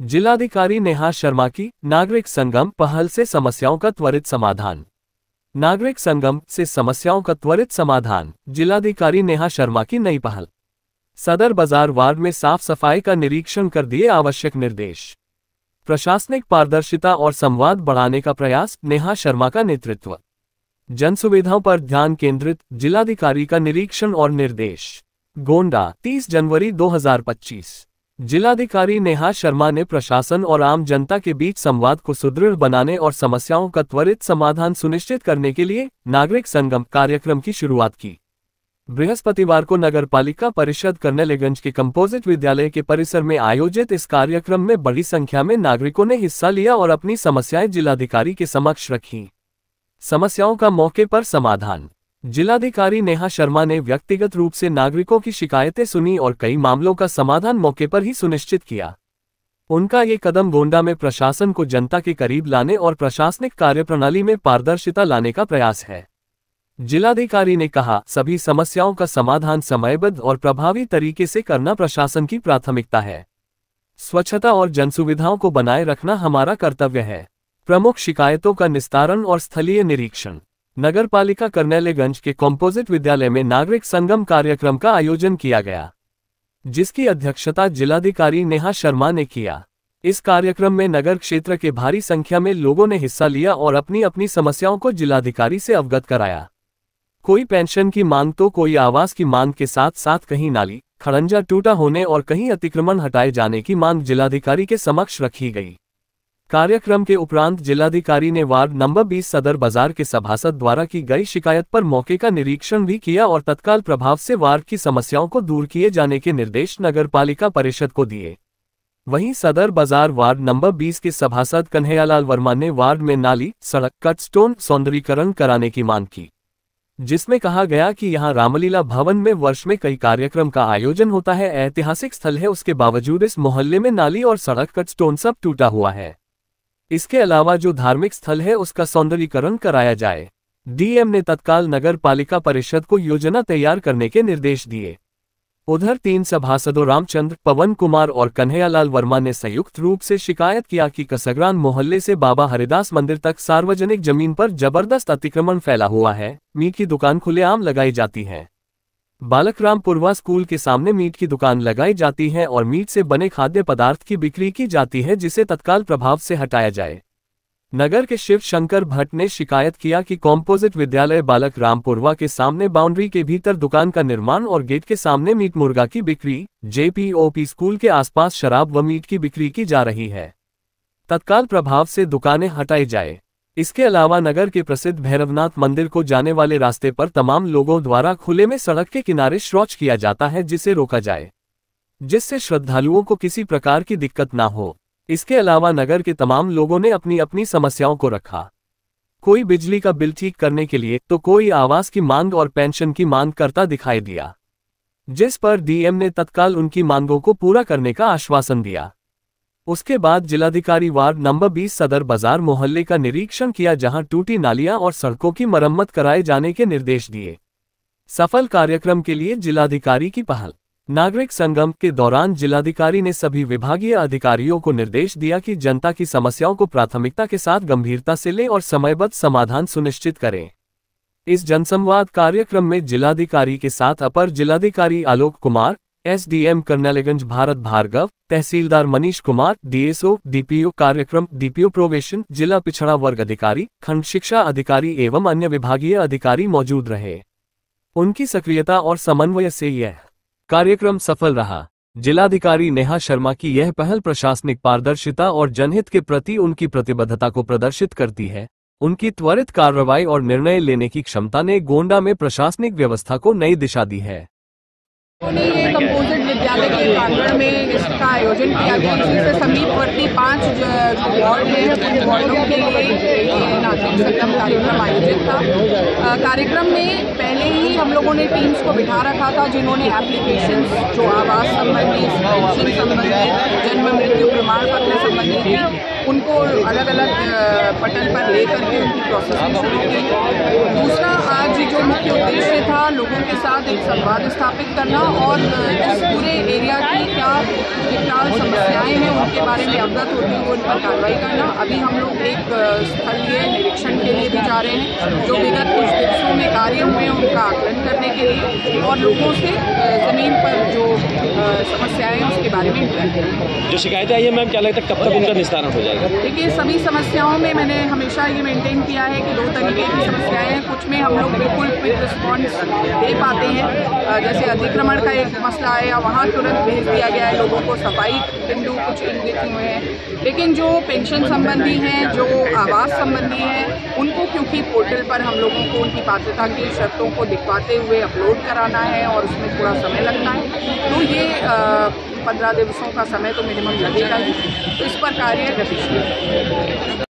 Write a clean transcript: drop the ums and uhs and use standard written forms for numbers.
जिलाधिकारी नेहा शर्मा की नागरिक संगम पहल से समस्याओं का त्वरित समाधान। नागरिक संगम से समस्याओं का त्वरित समाधान, जिलाधिकारी नेहा शर्मा की नई पहल। सदर बाजार वार्ड में साफ सफाई का निरीक्षण कर दिए आवश्यक निर्देश। प्रशासनिक पारदर्शिता और संवाद बढ़ाने का प्रयास, नेहा शर्मा का नेतृत्व। जन सुविधाओं पर ध्यान केंद्रित, जिलाधिकारी का निरीक्षण और निर्देश। गोंडा, 30 जनवरी 2025। जिलाधिकारी नेहा शर्मा ने प्रशासन और आम जनता के बीच संवाद को सुदृढ़ बनाने और समस्याओं का त्वरित समाधान सुनिश्चित करने के लिए नागरिक संगम कार्यक्रम की शुरुआत की। बृहस्पतिवार को नगरपालिका परिषद कर्नेलगंज के कंपोजिट विद्यालय के परिसर में आयोजित इस कार्यक्रम में बड़ी संख्या में नागरिकों ने हिस्सा लिया और अपनी समस्याएं जिलाधिकारी के समक्ष रखीं। समस्याओं का मौके पर समाधान। जिलाधिकारी नेहा शर्मा ने व्यक्तिगत रूप से नागरिकों की शिकायतें सुनी और कई मामलों का समाधान मौके पर ही सुनिश्चित किया। उनका ये कदम गोंडा में प्रशासन को जनता के करीब लाने और प्रशासनिक कार्यप्रणाली में पारदर्शिता लाने का प्रयास है। जिलाधिकारी ने कहा, सभी समस्याओं का समाधान समयबद्ध और प्रभावी तरीके से करना प्रशासन की प्राथमिकता है। स्वच्छता और जनसुविधाओं को बनाए रखना हमारा कर्तव्य है। प्रमुख शिकायतों का निस्तारण और स्थलीय निरीक्षण। नगरपालिका कर्नेलगंज के कंपोजिट विद्यालय में नागरिक संगम कार्यक्रम का आयोजन किया गया, जिसकी अध्यक्षता जिलाधिकारी नेहा शर्मा ने किया। इस कार्यक्रम में नगर क्षेत्र के भारी संख्या में लोगों ने हिस्सा लिया और अपनी अपनी समस्याओं को जिलाधिकारी से अवगत कराया। कोई पेंशन की मांग तो कोई आवास की मांग के साथ साथ कहीं नाली, खड़ंजा टूटा होने और कहीं अतिक्रमण हटाए जाने की मांग जिलाधिकारी के समक्ष रखी गई। कार्यक्रम के उपरांत जिलाधिकारी ने वार्ड नंबर 20 सदर बाजार के सभासद द्वारा की गई शिकायत पर मौके का निरीक्षण भी किया और तत्काल प्रभाव से वार्ड की समस्याओं को दूर किए जाने के निर्देश नगरपालिका परिषद को दिए। वहीं सदर बाजार वार्ड नंबर 20 के सभासद कन्हैयालाल वर्मा ने वार्ड में नाली, सड़क, कटस्टोन सौंदर्यीकरण कराने की मांग की, जिसमें कहा गया कि यहां रामलीला भवन में वर्ष में कई कार्यक्रम का आयोजन होता है, ऐतिहासिक स्थल है, उसके बावजूद इस मोहल्ले में नाली और सड़क, कटस्टोन सब टूटा हुआ है। इसके अलावा जो धार्मिक स्थल है उसका सौंदर्यीकरण कराया जाए। डीएम ने तत्काल नगर पालिका परिषद को योजना तैयार करने के निर्देश दिए। उधर 3 सभासदों रामचंद्र, पवन कुमार और कन्हैयालाल वर्मा ने संयुक्त रूप से शिकायत किया कि कसगरान मोहल्ले से बाबा हरिदास मंदिर तक सार्वजनिक जमीन पर जबरदस्त अतिक्रमण फैला हुआ है। मीट की दुकान खुलेआम लगाई जाती है। बालकरामपुरवा स्कूल के सामने मीट की दुकान लगाई जाती है और मीट से बने खाद्य पदार्थ की बिक्री की जाती है, जिसे तत्काल प्रभाव से हटाया जाए। नगर के शिव शंकर भट्ट ने शिकायत किया कि कंपोजिट विद्यालय बालकरामपुरवा के सामने बाउंड्री के भीतर दुकान का निर्माण और गेट के सामने मीट मुर्गा की बिक्री, जेपीओपी स्कूल के आसपास शराब व मीट की बिक्री की जा रही है। तत्काल प्रभाव से दुकानें हटाई जाए। इसके अलावा नगर के प्रसिद्ध भैरवनाथ मंदिर को जाने वाले रास्ते पर तमाम लोगों द्वारा खुले में सड़क के किनारे शौच किया जाता है, जिसे रोका जाए, जिससे श्रद्धालुओं को किसी प्रकार की दिक्कत ना हो। इसके अलावा नगर के तमाम लोगों ने अपनी अपनी समस्याओं को रखा। कोई बिजली का बिल ठीक करने के लिए तो कोई आवास की मांग और पेंशन की मांग करता दिखाई दिया, जिस पर डीएम ने तत्काल उनकी मांगों को पूरा करने का आश्वासन दिया। उसके बाद जिलाधिकारी वार्ड नंबर 20 सदर बाजार मोहल्ले का निरीक्षण किया, जहां टूटी नालियां और सड़कों की मरम्मत कराए जाने के निर्देश दिए। सफल कार्यक्रम के लिए जिलाधिकारी की पहल। नागरिक संगम के दौरान जिलाधिकारी ने सभी विभागीय अधिकारियों को निर्देश दिया कि जनता की समस्याओं को प्राथमिकता के साथ गंभीरता से लें और समयबद्ध समाधान सुनिश्चित करें। इस जनसंवाद कार्यक्रम में जिलाधिकारी के साथ अपर जिलाधिकारी आलोक कुमार, एसडीएम कर्नेलगंज भारत भार्गव, तहसीलदार मनीष कुमार, डीएसओ, डीपीओ कार्यक्रम, डीपीओ प्रोबेशन, जिला पिछड़ा वर्ग अधिकारी, खंड शिक्षा अधिकारी एवं अन्य विभागीय अधिकारी मौजूद रहे। उनकी सक्रियता और समन्वय से यह कार्यक्रम सफल रहा। जिलाधिकारी नेहा शर्मा की यह पहल प्रशासनिक पारदर्शिता और जनहित के प्रति उनकी प्रतिबद्धता को प्रदर्शित करती है। उनकी त्वरित कार्रवाई और निर्णय लेने की क्षमता ने गोंडा में प्रशासनिक व्यवस्था को नई दिशा दी है। ये कंपोजिट विद्यालय के प्रांगण में इसका आयोजन किया गया। इसी से समीपवर्ती 5 वार्ड हैं, वार्डों के लिए ये नागरिक संगम कार्यक्रम आयोजित था। कार्यक्रम में पहले ही हम लोगों ने टीम्स को बिठा रखा था, जिन्होंने एप्लीकेशंस जो आवास संबंधी, पेंशन संबंधी, जन्म मृत्यु प्रमाण पत्र संबंधी उनको अलग अलग पटल पर लेकर के उनकी प्रोसेसिंग शुरू की। दूसरा, आज जो मुख्य उद्देश्य था लोगों के साथ एक संवाद स्थापित करना और इस पूरे एरिया की क्या समस्याएं हैं उनके बारे में अवगत होते हुए उन पर कार्रवाई करना। अभी हम लोग एक स्थलीय निरीक्षण के लिए भी जा रहे हैं, जो विगत कुछ दिवसों में कार्य हुए हैं उनका आकलन करने के लिए और लोगों से ज़मीन पर जो समस्याएं हैं उसके बारे में जो शिकायतें आई है मैम, क्या लगता है कब तक उनका निस्तारण हो जाएगा? देखिए, सभी समस्याओं में मैंने हमेशा ये मेंटेन किया है कि 2 तरीके की समस्याएं हैं। कुछ में हम लोग बिल्कुल क्विक रिस्पॉन्स दे पाते हैं, जैसे अतिक्रमण का एक मसला आया, वहाँ तुरंत भेज दिया गया है लोगों को, सफाई बिंदु कुछ इंगित हुए हैं। लेकिन जो पेंशन संबंधी हैं, जो आवास संबंधी हैं, उनको क्योंकि पोर्टल पर हम लोगों को उनकी पात्रता की शर्तों को दिखवाते हुए अपलोड कराना है और उसमें थोड़ा समय लगता है, तो ये 15 दिवसों का समय तो मिनिमम लगेगा ही। तो इस पर कार्य गतिशील है।